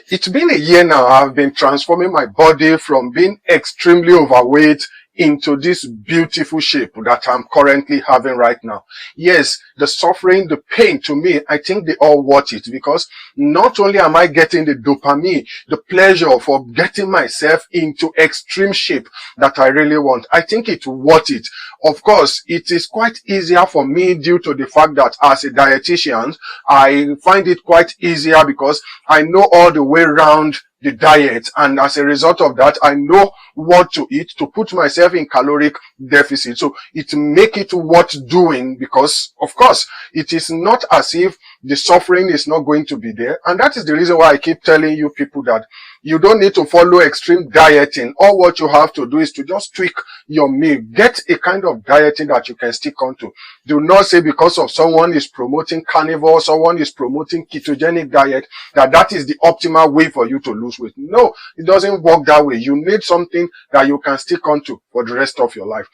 It's been a year now. I've been transforming my body from being extremely overweight into this beautiful shape that I'm currently having right now. Yes, the suffering, the pain, to me, I think they all worth it, because not only am I getting the dopamine, the pleasure for getting myself into extreme shape that I really want, I think it's worth it. Of course, it is quite easier for me due to the fact that as a dietitian, I find it quite easier because I know all the way around the diet, and as a result of that, I know what to eat to put myself in caloric deficit. So it make it worth doing, because of course it is not as if the suffering is not going to be there. And that is the reason why I keep telling you people that you don't need to follow extreme dieting. All what you have to do is to just tweak your meal. Get a kind of dieting that you can stick on to. Do not say because of someone is promoting carnivore, someone is promoting ketogenic diet, that is the optimal way for you to lose weight. No, it doesn't work that way. You need something that you can stick on to for the rest of your life.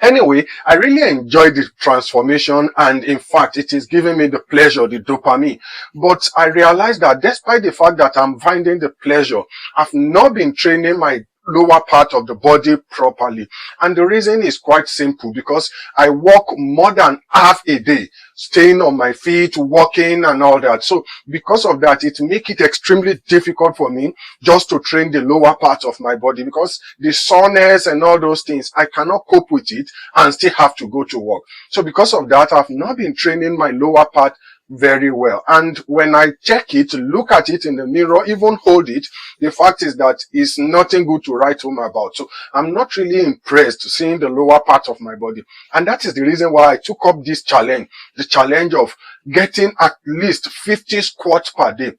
Anyway, I really enjoyed the transformation, and in fact, it is giving me the pleasure, the dopamine. But I realized that despite the fact that I'm finding the pleasure, I've not been training my lower part of the body properly. And the reason is quite simple, because I walk more than half a day, staying on my feet, walking and all that. So because of that, it makes it extremely difficult for me just to train the lower part of my body, because the soreness and all those things, I cannot cope with it and still have to go to work. So because of that, I've not been training my lower part very well. And when I check it, look at it in the mirror, even hold it, the fact is that it's nothing good to write home about. So I'm not really impressed seeing the lower part of my body. And that is the reason why I took up this challenge, the challenge of getting at least 50 squats per day,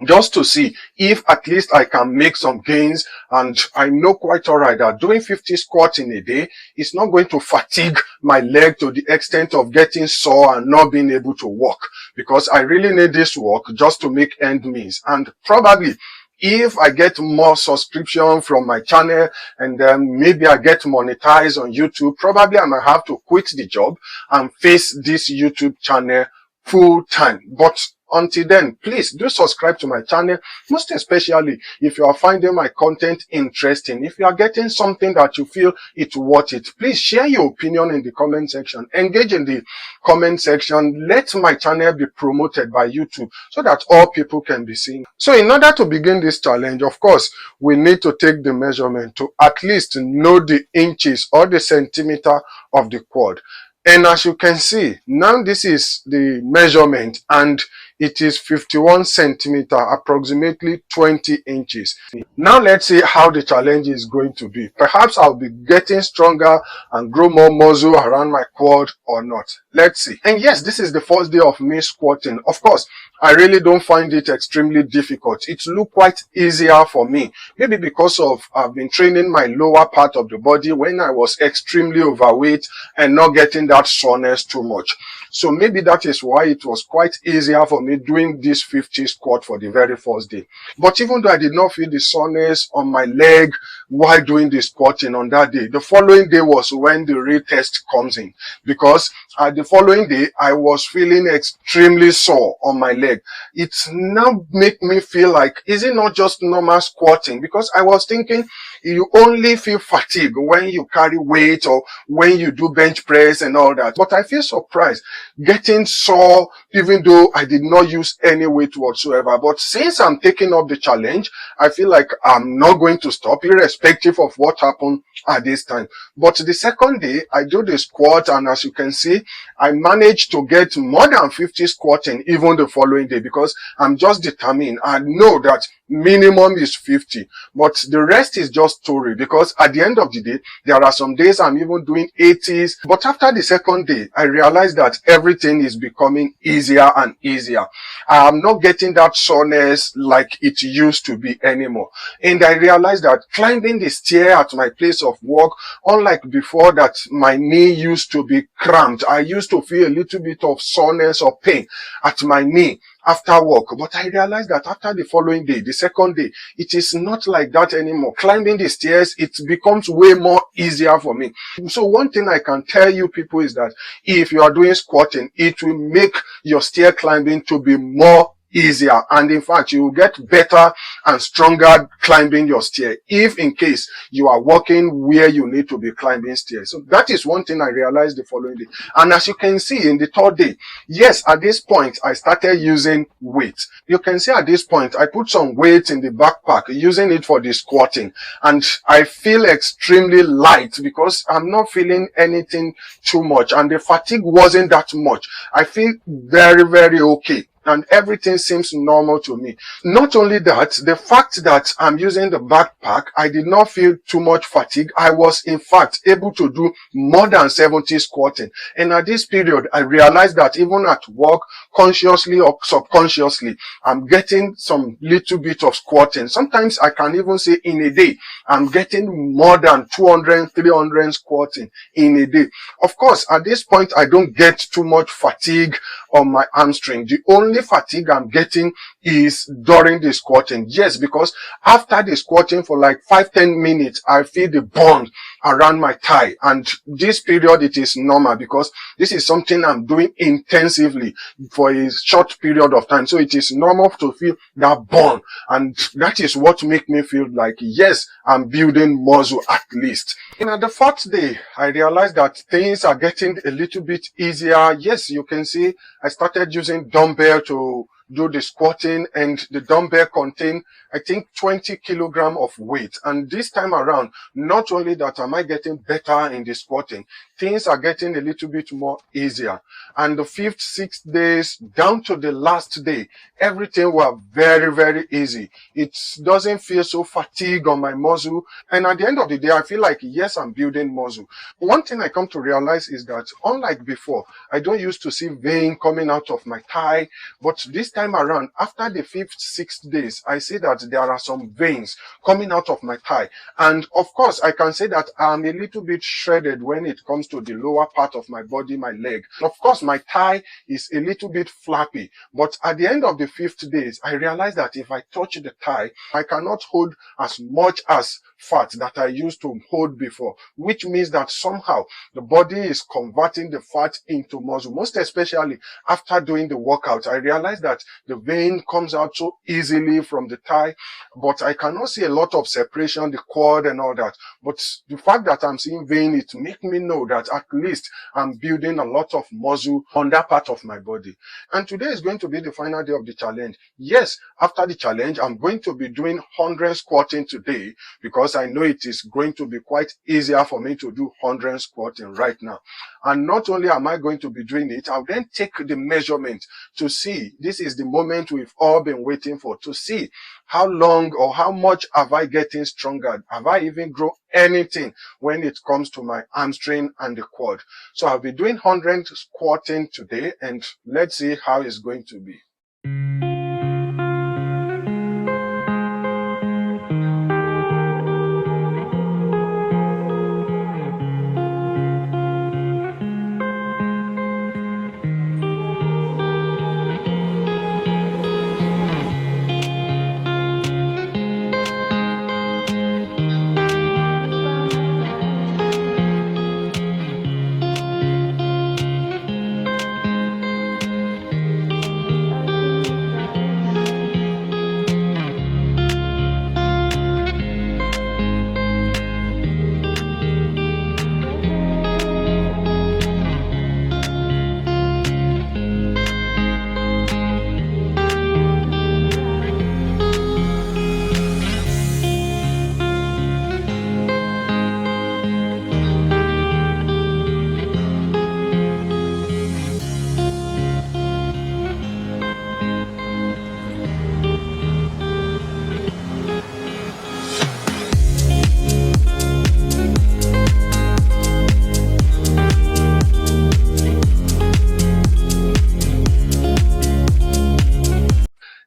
just to see if at least I can make some gains. And I know quite alright that doing 50 squats in a day is not going to fatigue my leg to the extent of getting sore and not being able to walk, because I really need this work just to make end meet. And probably if I get more subscription from my channel, and then maybe I get monetized on YouTube, probably I might have to quit the job and face this YouTube channel full time. But until then, please do subscribe to my channel, most especially if you are finding my content interesting. If you are getting something that you feel it's worth it, please share your opinion in the comment section. Engage in the comment section. Let my channel be promoted by YouTube so that all people can be seen. So in order to begin this challenge, of course, we need to take the measurement to at least know the inches or the centimeter of the quad. And as you can see, now this is the measurement, and it is 51 centimeter, approximately 20 inches. Now let's see how the challenge is going to be. Perhaps I'll be getting stronger and grow more muscle around my quad or not. Let's see. And yes, this is the first day of me squatting. Of course, I really don't find it extremely difficult. It looks quite easier for me. Maybe because of I've been training my lower part of the body when I was extremely overweight and not getting that soreness too much. So maybe that is why it was quite easier for me doing this 50 squat for the very first day. But even though I did not feel the soreness on my leg while doing the squatting on that day, the following day was when the real test comes in, because the following day I was feeling extremely sore on my leg. It's now make me feel like, is it not just normal squatting? Because I was thinking you only feel fatigue when you carry weight or when you do bench press and all that. But I feel surprised getting sore even though I did not use any weight whatsoever. But since I'm taking up the challenge, I feel like I'm not going to stop irrespective of what happened at this time. But the second day I do the squat, and as you can see, I managed to get more than 50 squatting even the following day, because I'm just determined. I know that minimum is 50, but the rest is just story, because at the end of the day, there are some days I'm even doing 80s. But after the second day, I realized that everything is becoming easier and easier. I'm not getting that soreness like it used to be anymore. And I realized that climbing the stair at my place of work, unlike before that my knee used to be cramped, I used to feel a little bit of soreness or pain at my knee after work. But I realized that after the following day, the second day, it is not like that anymore. Climbing the stairs, it becomes way more easier for me. So one thing I can tell you people is that if you are doing squatting, it will make your stair climbing to be more easier. And in fact, you will get better and stronger climbing your stair if in case you are walking where you need to be climbing stairs. So that is one thing I realized the following day. And as you can see in the third day, yes, at this point, I started using weight. You can see at this point, I put some weight in the backpack, using it for the squatting. And I feel extremely light because I'm not feeling anything too much. And the fatigue wasn't that much. I feel very, very okay. And everything seems normal to me. Not only that, the fact that I'm using the backpack, I did not feel too much fatigue. I was in fact able to do more than 70 squatting. And at this period, I realized that even at work, consciously or subconsciously, I'm getting some little bit of squatting. Sometimes I can even say in a day, I'm getting more than 200, 300 squatting in a day. Of course, at this point, I don't get too much fatigue on my hamstring. The only fatigue I'm getting is during the squatting. Yes, because after the squatting for like 5-10 minutes, I feel the bond around my thigh. And this period, it is normal because this is something I'm doing intensively for a short period of time. So it is normal to feel that bond. And that is what makes me feel like, yes, I'm building muscle at least. And at the fourth day, I realized that things are getting a little bit easier. Yes, you can see I started using dumbbell to do the squatting, and the dumbbell contain, I think, 20 kilogram of weight. And this time around, not only that am I getting better in the squatting, things are getting a little bit more easier. And the 5th, 6th days down to the last day, everything was very, very easy. It doesn't feel so fatigued on my muscle. And at the end of the day, I feel like, yes, I'm building muscle. One thing I come to realize is that unlike before, I don't used to see vein coming out of my thigh, but this time around, after the 5th, 6th days, I see that there are some veins coming out of my thigh. And of course, I can say that I'm a little bit shredded when it comes to the lower part of my body, my leg. Of course, my thigh is a little bit flappy, but at the end of the 5th days, I realized that if I touch the thigh, I cannot hold as much as fat that I used to hold before, which means that somehow the body is converting the fat into muscle. Most especially after doing the workout, I realized that the vein comes out so easily from the thigh, but I cannot see a lot of separation, the quad and all that. But the fact that I'm seeing vein, it makes me know that at least I'm building a lot of muscle on that part of my body. And today is going to be the final day of the challenge. Yes, after the challenge, I'm going to be doing 100 squatting today because I know it is going to be quite easier for me to do 100 squatting right now. And not only am I going to be doing it, I'll then take the measurement to see, this is the moment we've all been waiting for, to see how long or how much have I getting stronger? Have I even grown anything when it comes to my hamstring and the quad? So I'll be doing 100 squatting today, and let's see how it's going to be.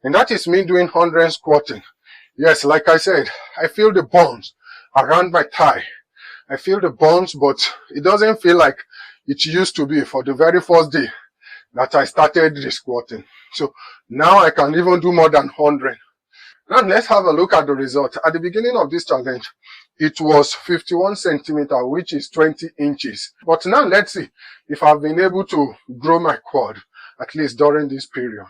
And that is me doing 100 squatting. Yes, like I said, I feel the bones around my thigh. I feel the bones, but it doesn't feel like it used to be for the very first day that I started the squatting. So now I can even do more than 100. Now let's have a look at the result. At the beginning of this challenge, it was 51 centimeters, which is 20 inches. But now let's see if I've been able to grow my quad, at least during this period.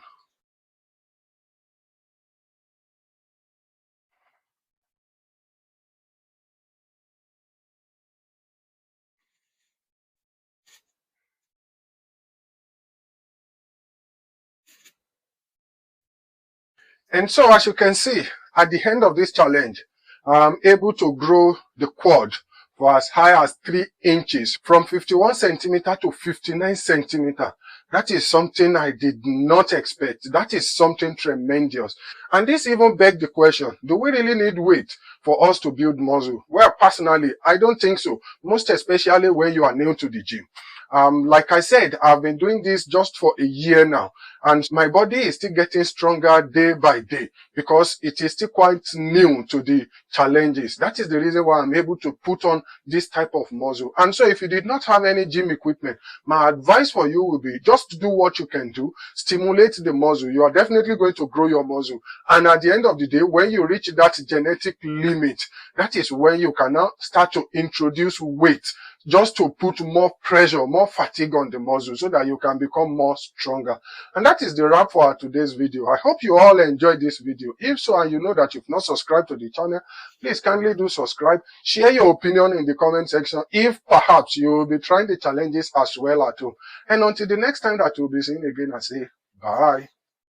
And so as you can see, at the end of this challenge, I'm able to grow the quad for as high as 3 inches from 51 centimeter to 59 centimeter. That is something I did not expect. That is something tremendous. And this even begs the question, do we really need weight for us to build muscle? Well, personally, I don't think so. Most especially when you are new to the gym. Like I said, I've been doing this just for a year now, and my body is still getting stronger day by day because it is still quite new to the challenges. That is the reason why I'm able to put on this type of muscle. And so if you did not have any gym equipment, my advice for you will be just do what you can do, stimulate the muscle. You are definitely going to grow your muscle. And at the end of the day, when you reach that genetic limit, that is when you can now start to introduce weight, just to put more pressure, more fatigue on the muscle so that you can become more stronger. And that is the wrap for our today's video. I hope you all enjoyed this video. If so, and you know that you've not subscribed to the channel, please kindly do subscribe. Share your opinion in the comment section if perhaps you will be trying the challenges as well at home. And until the next time that we'll be seeing again, I say bye.